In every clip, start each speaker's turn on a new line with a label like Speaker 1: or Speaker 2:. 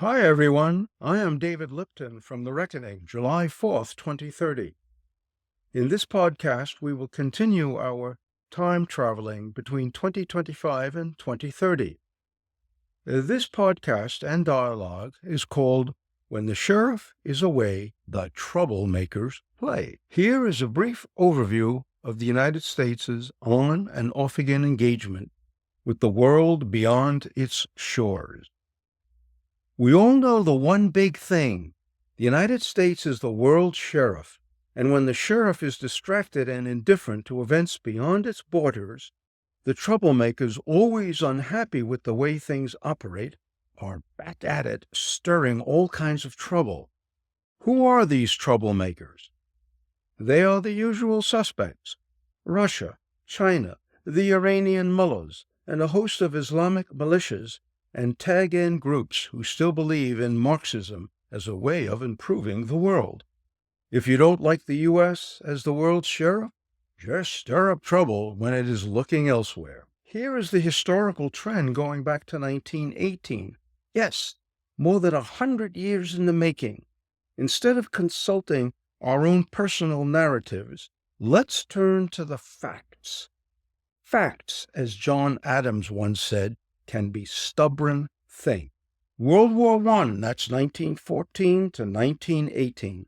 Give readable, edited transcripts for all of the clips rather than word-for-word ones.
Speaker 1: Hi, everyone. I am David Lipton from The Reckoning, July 4th, 2030. In this podcast, we will continue our time traveling between 2025 and 2030. This podcast and dialogue is called When the Sheriff is Away, the Troublemakers Play. Here is a brief overview of the United States' on and off-again engagement with the world beyond its shores. We all know the one big thing. The United States is the world sheriff, and when the sheriff is distracted and indifferent to events beyond its borders, the troublemakers, always unhappy with the way things operate, are back at it, stirring all kinds of trouble. Who are these troublemakers? They are the usual suspects: Russia, China, the Iranian mullahs, and a host of Islamic militias and tag-in groups who still believe in Marxism as a way of improving the world. If you don't like the U.S. as the world's sheriff, just stir up trouble when it is looking elsewhere. Here is the historical trend going back to 1918. Yes, more than 100 years in the making. Instead of consulting our own personal narratives, let's turn to the facts. Facts, as John Adams once said, can be stubborn thing. World War I, that's 1914 to 1918.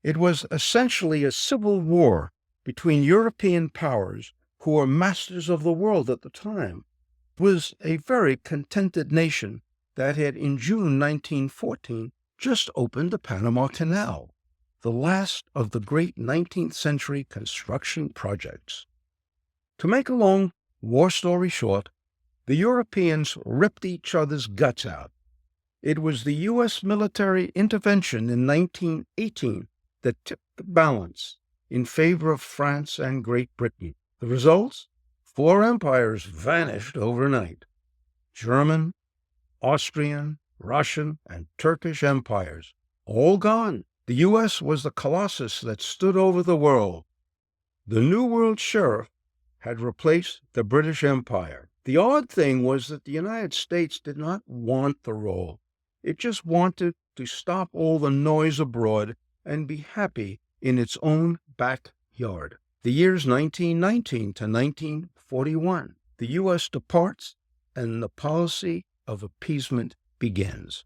Speaker 1: It was essentially a civil war between European powers who were masters of the world at the time. It was a very contented nation that had, in June 1914, just opened the Panama Canal, the last of the great 19th century construction projects. To make a long war story short, the Europeans ripped each other's guts out. It was the U.S. military intervention in 1918 that tipped the balance in favor of France and Great Britain. The results? 4 empires vanished overnight: German, Austrian, Russian, and Turkish empires, all gone. The U.S. was the colossus that stood over the world. The New World Sheriff had replaced the British Empire. The odd thing was that the United States did not want the role. It just wanted to stop all the noise abroad and be happy in its own backyard. The years 1919 to 1941. The U.S. departs, and the policy of appeasement begins.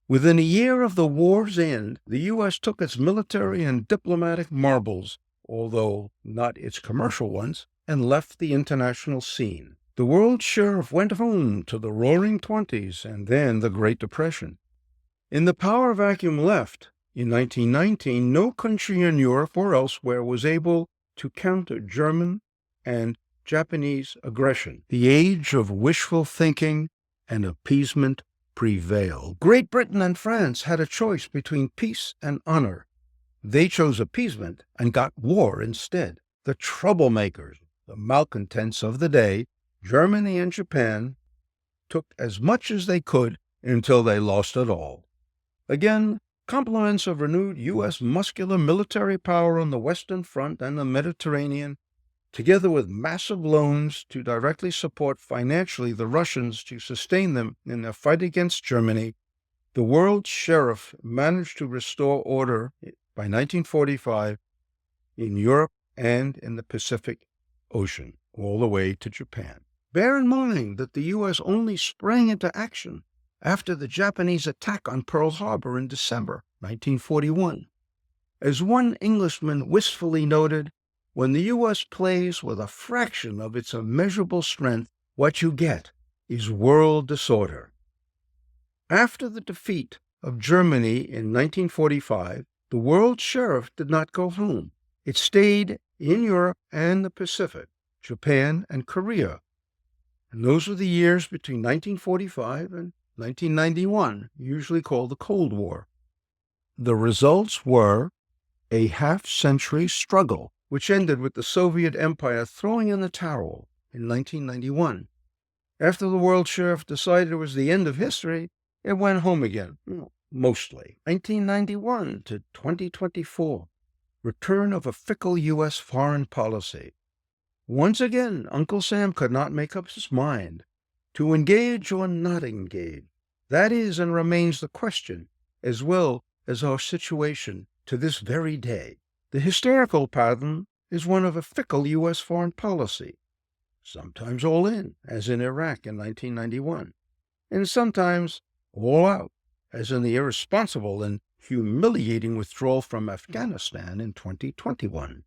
Speaker 1: Within a year of the war's end, the U.S. took its military and diplomatic marbles, although not its commercial ones, and left the international scene. The world sheriff went home to the Roaring Twenties and then the Great Depression. In the power vacuum left, in 1919, no country in Europe or elsewhere was able to counter German and Japanese aggression. The age of wishful thinking and appeasement prevailed. Great Britain and France had a choice between peace and honor. They chose appeasement and got war instead. The troublemakers, the malcontents of the day, Germany and Japan, took as much as they could until they lost it all. Again, compliments of renewed U.S. muscular military power on the Western Front and the Mediterranean, together with massive loans to directly support financially the Russians to sustain them in their fight against Germany, the world sheriff managed to restore order by 1945 in Europe and in the Pacific Ocean, all the way to Japan. Bear in mind that the U.S. only sprang into action after the Japanese attack on Pearl Harbor in December 1941. As one Englishman wistfully noted, when the U.S. plays with a fraction of its immeasurable strength, what you get is world disorder. After the defeat of Germany in 1945, the world sheriff did not go home. It stayed in Europe and the Pacific, Japan and Korea. And those were the years between 1945 and 1991, usually called the Cold War. The results were a half-century struggle, which ended with the Soviet Empire throwing in the towel in 1991. After the world sheriff decided it was the end of history, it went home again, mostly. 1991 to 2024, return of a fickle U.S. foreign policy. Once again, Uncle Sam could not make up his mind to engage or not engage. That is and remains the question, as well as our situation to this very day. The historical pattern is one of a fickle U.S. foreign policy, sometimes all in, as in Iraq in 1991, and sometimes all out, as in the irresponsible and humiliating withdrawal from Afghanistan in 2021.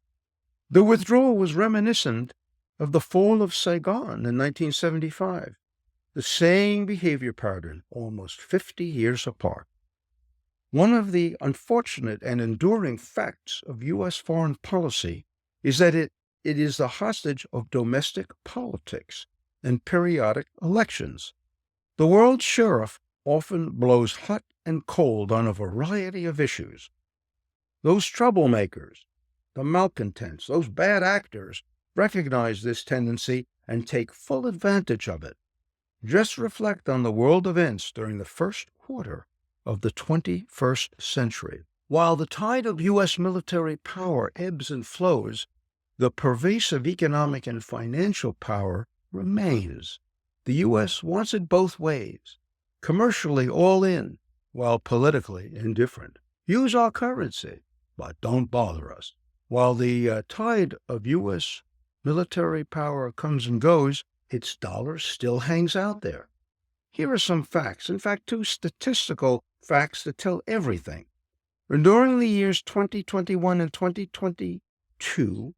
Speaker 1: The withdrawal was reminiscent of the fall of Saigon in 1975, the same behavior pattern almost 50 years apart. One of the unfortunate and enduring facts of U.S. foreign policy is that it is the hostage of domestic politics and periodic elections. The world sheriff often blows hot and cold on a variety of issues. Those troublemakers, the malcontents, those bad actors, recognize this tendency and take full advantage of it. Just reflect on the world events during the first quarter of the 21st century. While the tide of U.S. military power ebbs and flows, the pervasive economic and financial power remains. The U.S. wants it both ways, commercially all in, while politically indifferent. Use our currency, but don't bother us. While the tide of U.S. military power comes and goes, its dollar still hangs out there. Here are some facts, in fact, 2 statistical facts that tell everything. During the years 2021 and 2022,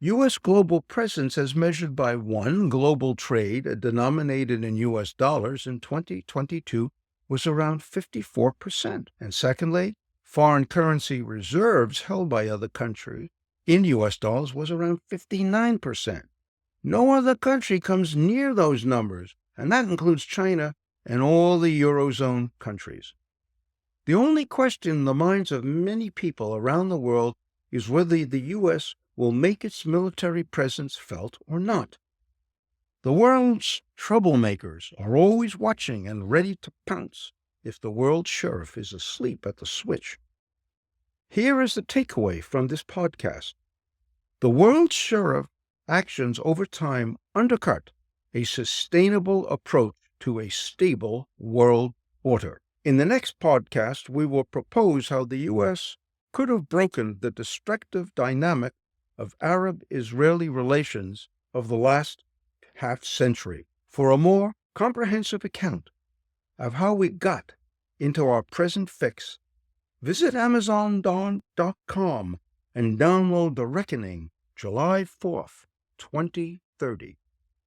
Speaker 1: U.S. global presence as measured by 1. Global trade denominated in U.S. dollars in 2022 was around 54%. And secondly, foreign currency reserves held by other countries in U.S. dollars was around 59%. No other country comes near those numbers, and that includes China and all the Eurozone countries. The only question in the minds of many people around the world is whether the U.S. will make its military presence felt or not. The world's troublemakers are always watching and ready to pounce if the world sheriff is asleep at the switch. Here is the takeaway from this podcast. The world sheriff actions over time undercut a sustainable approach to a stable world order. In the next podcast, we will propose how the U.S. could have broken the destructive dynamic of Arab-Israeli relations of the last half-century. For a more comprehensive account of how we got into our present fix, visit Amazon.com and download The Reckoning, July 4th, 2030.